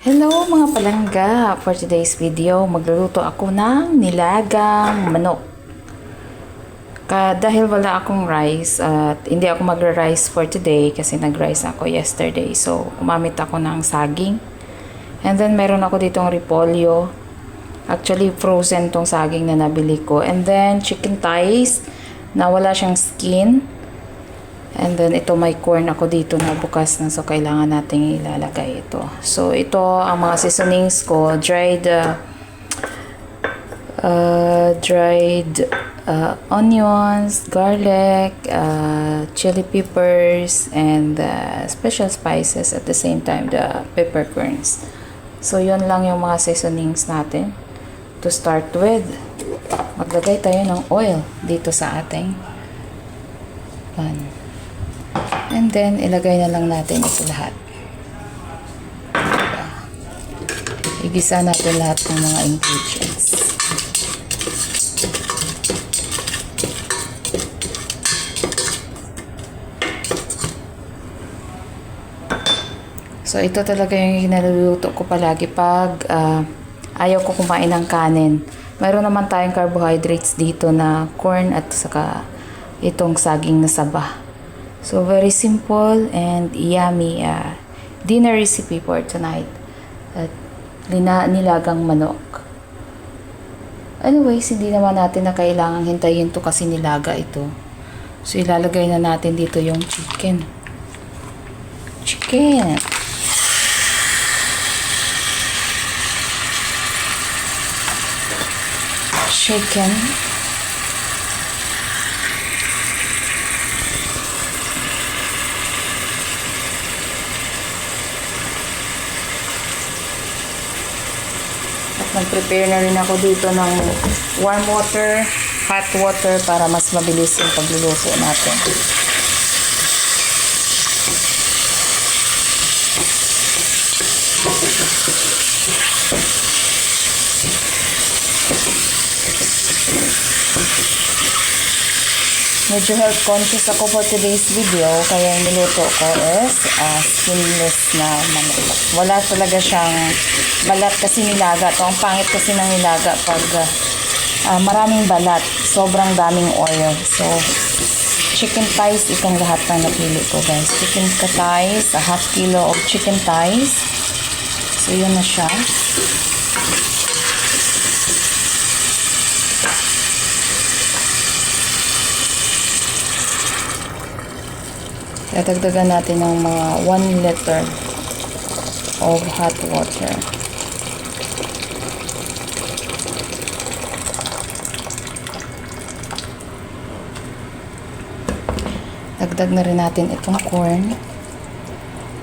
Hello mga palangga! For today's video, magluluto ako ng nilagang manok. Dahil wala akong rice at hindi ako magra-rice for today kasi nag-rice ako yesterday. So, kumamit ako ng saging. And then, meron ako ditong repolyo. Actually, frozen tong saging na nabili ko. And then, chicken thighs na wala siyang skin. And then, ito may corn ako dito na bukas na. So, kailangan natin ilalagay ito. So, ito ang mga seasonings ko. Dried onions, garlic, chili peppers, and special spices at the same time, the peppercorns. So, yun lang yung mga seasonings natin. To start with, maglagay tayo ng oil dito sa ating pan. And then, ilagay na lang natin ito lahat. Igisa natin lahat ng mga ingredients. So, ito talaga yung hinaluluto ko palagi pag ayaw ko kumain ng kanin. Mayroon naman tayong carbohydrates dito na corn at saka itong saging na saba. So, very simple and yummy dinner recipe for tonight. At nilagang manok. Anyways, hindi naman natin na kailangang hintayin to kasi nilaga ito. So, ilalagay na natin dito yung chicken. Chicken! Chicken. Nag-prepare na rin ako dito ng warm water, hot water para mas mabilis yung pagluluto natin. Medyo health conscious ako for today's video, kaya yung niluto ko is skinless na manok. Wala talaga siyang balat kasi nilaga. Ito ang pangit kasi ng nilaga pag maraming balat, sobrang daming oil. So, chicken thighs, itong lahat ng napili ko guys. Chicken thighs, a half kilo of chicken thighs. So, yun na siya. Dadagdagan natin ng mga 1 liter of hot water. Dagdag na rin natin itong corn.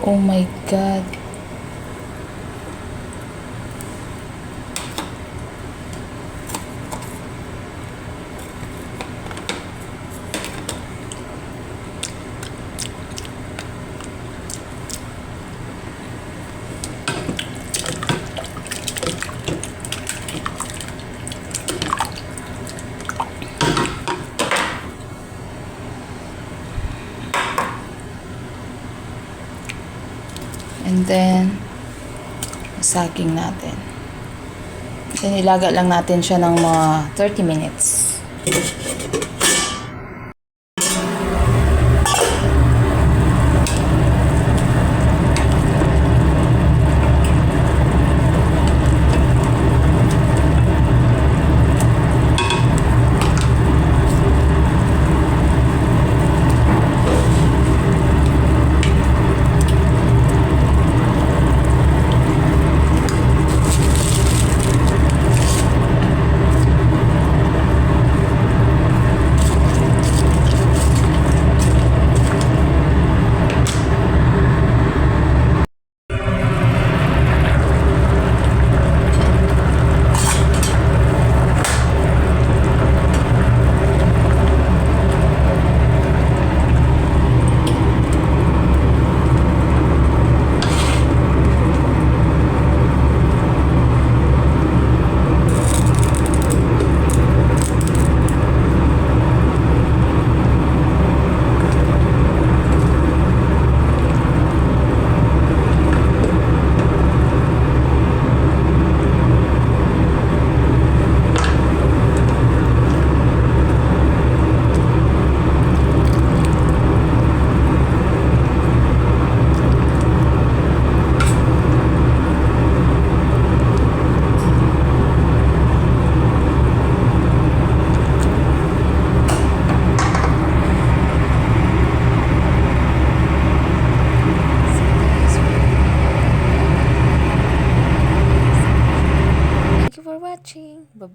Oh my God! And then, saging natin. Then, ilaga lang natin siya ng mga 30 minutes.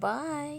Bye-bye!